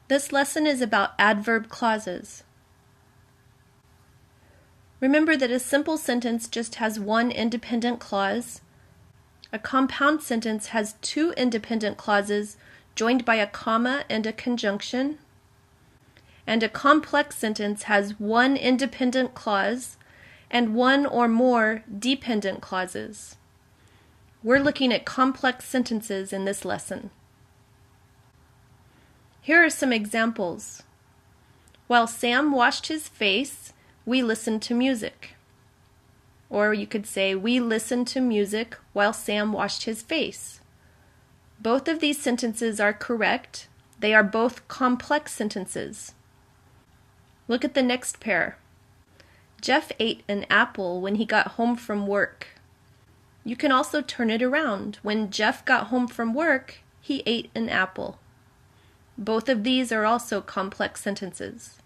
This lesson is about adverb clauses. Remember that a simple sentence just has one independent clause. A compound sentence has two independent clauses joined by a comma and a conjunction. And a complex sentence has one independent clause and one or more dependent clauses. We're looking at complex sentences in this lesson. Here are some examples. While Sam washed his face, we listened to music. Or you could say, we listened to music while Sam washed his face. Both of these sentences are correct. They are both complex sentences. Look at the next pair. Jeff ate an apple when he got home from work. You can also turn it around. When Jeff got home from work, he ate an apple. Both of these are also complex sentences.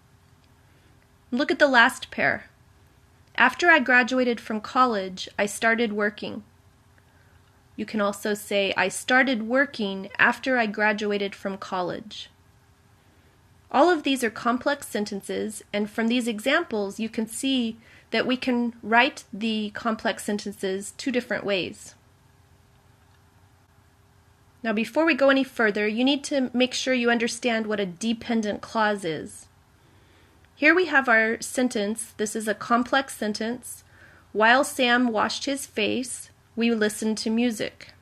Look at the last pair. After I graduated from college, I started working. You can also say, I started working after I graduated from college. All of these are complex sentences, and from these examples you can see that we can write the complex sentences two different ways. Now, before we go any further, you need to make sure you understand what a dependent clause is. Here we have our sentence. This is a complex sentence. While Sam washed his face, we listened to music.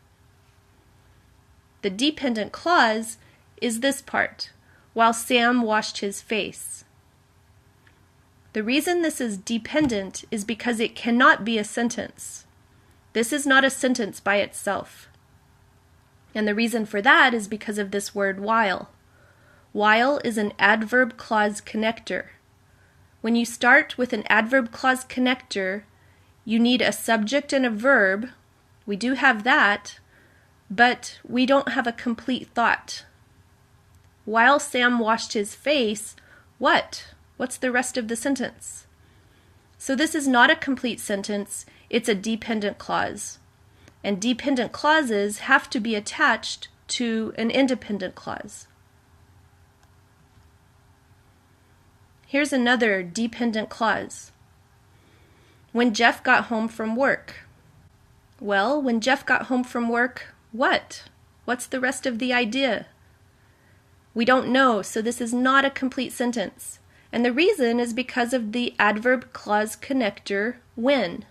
The dependent clause is this part, while Sam washed his face. The reason this is dependent is because it cannot be a sentence. This is not a sentence by itself. And the reason for that is because of this word while. While is an adverb clause connector. When you start with an adverb clause connector, you need a subject and a verb. We do have that, but we don't have a complete thought. While Sam washed his face, what? What's the rest of the sentence? So this is not a complete sentence, it's a dependent clause. And dependent clauses have to be attached to an independent clause. Here's another dependent clause. When Jeff got home from work. Well, when Jeff got home from work, what? What's the rest of the idea? We don't know, so this is not a complete sentence. And the reason is because of the adverb clause connector, when.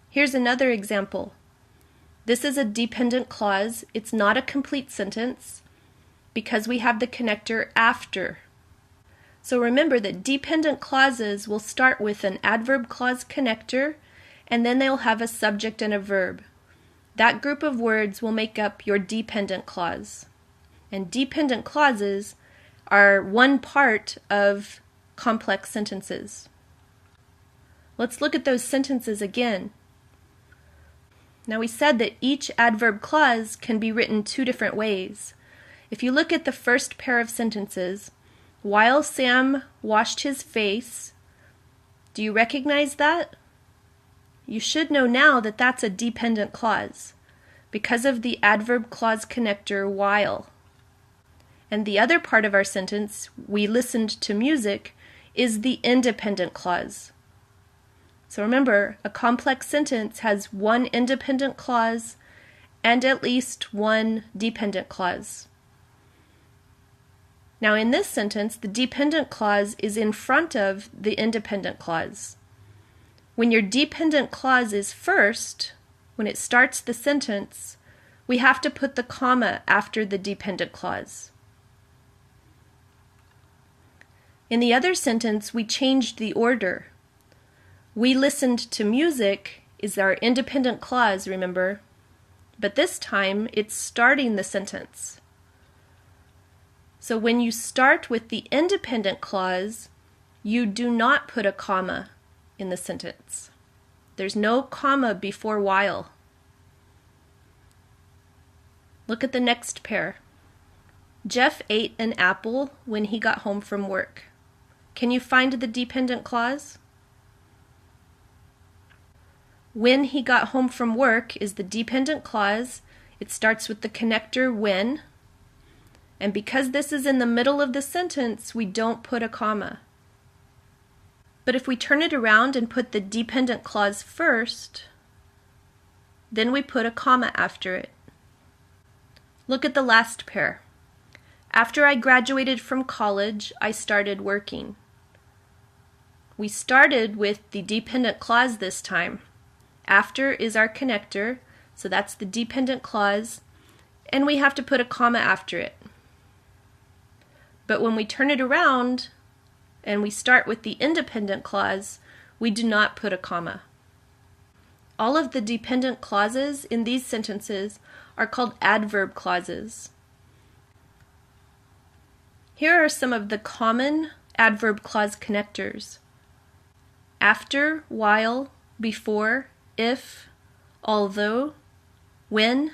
Here's another example. This is a dependent clause. It's not a complete sentence because we have the connector after. So remember that dependent clauses will start with an adverb clause connector, and then they'll have a subject and a verb. That group of words will make up your dependent clause. And dependent clauses are one part of complex sentences. Let's look at those sentences again. Now we said that each adverb clause can be written two different ways. If you look at the first pair of sentences, while Sam washed his face, do you recognize that? You should know now that that's a dependent clause because of the adverb clause connector while. And the other part of our sentence, we listened to music, is the independent clause. So remember, a complex sentence has one independent clause and at least one dependent clause. Now in this sentence, the dependent clause is in front of the independent clause. When your dependent clause is first, when it starts the sentence, we have to put the comma after the dependent clause. In the other sentence, we changed the order. We listened to music is our independent clause, remember? But this time, it's starting the sentence. So when you start with the independent clause, you do not put a comma in the sentence. There's no comma before while. Look at the next pair. Jeff ate an apple when he got home from work. Can you find the dependent clause? When he got home from work is the dependent clause. It starts with the connector when. And because this is in the middle of the sentence, we don't put a comma. But if we turn it around and put the dependent clause first, then we put a comma after it. Look at the last pair. After I graduated from college, I started working. We started with the dependent clause this time. After is our connector, so that's the dependent clause, and we have to put a comma after it. But when we turn it around and we start with the independent clause, we do not put a comma. All of the dependent clauses in these sentences are called adverb clauses. Here are some of the common adverb clause connectors: after, while, before, if, although, when,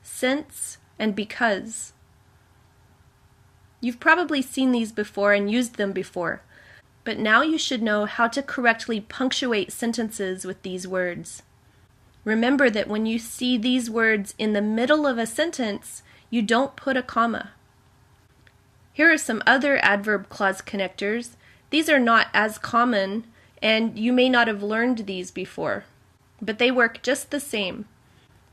since, and because. You've probably seen these before and used them before, but now you should know how to correctly punctuate sentences with these words. Remember that when you see these words in the middle of a sentence, you don't put a comma. Here are some other adverb clause connectors. These are not as common, and you may not have learned these before, but they work just the same.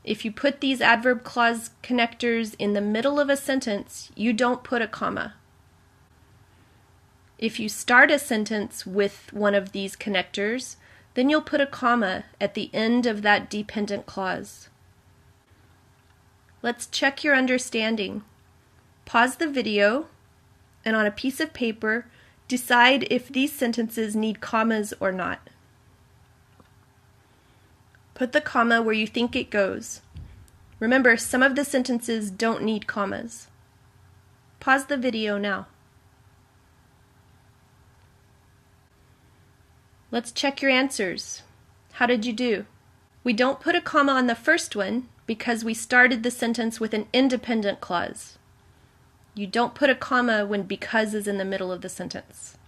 If you put these adverb clause connectors in the middle of a sentence, you don't put a comma. If you start a sentence with one of these connectors, then you'll put a comma at the end of that dependent clause. Let's check your understanding. Pause the video, and on a piece of paper, decide if these sentences need commas or not. Put the comma where you think it goes. Remember, some of the sentences don't need commas. Pause the video now. Let's check your answers. How did you do? We don't put a comma on the first one because we started the sentence with an independent clause. You don't put a comma when because is in the middle of the sentence.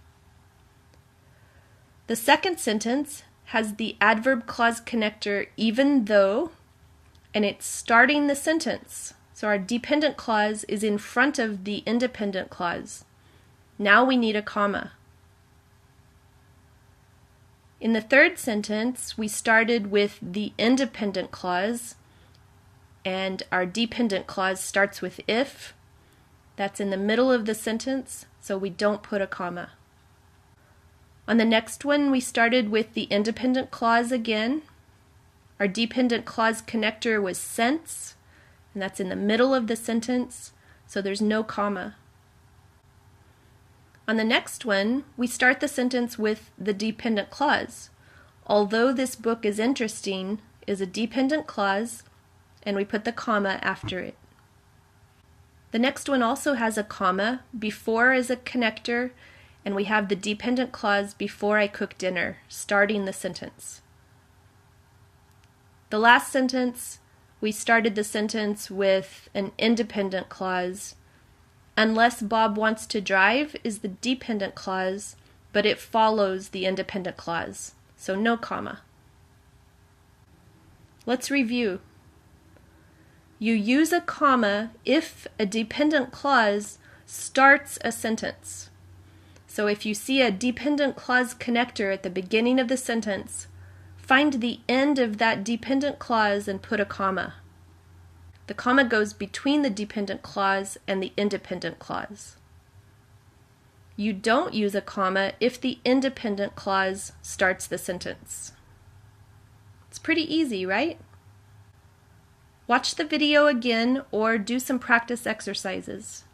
The second sentence has the adverb clause connector even though, and it's starting the sentence. So our dependent clause is in front of the independent clause. Now we need a comma. In the third sentence, we started with the independent clause, and our dependent clause starts with if. That's in the middle of the sentence, so we don't put a comma. On the next one, we started with the independent clause again. Our dependent clause connector was since, and that's in the middle of the sentence, so there's no comma. On the next one, we start the sentence with the dependent clause. Although this book is interesting is a dependent clause, and we put the comma after it. The next one also has a comma. Before is a connector, and we have the dependent clause before I cook dinner, starting the sentence. The last sentence, we started the sentence with an independent clause. Unless Bob wants to drive is the dependent clause, but it follows the independent clause, so no comma. Let's review. You use a comma if a dependent clause starts a sentence. So if you see a dependent clause connector at the beginning of the sentence, find the end of that dependent clause and put a comma. The comma goes between the dependent clause and the independent clause. You don't use a comma if the independent clause starts the sentence. It's pretty easy, right? Watch the video again or do some practice exercises.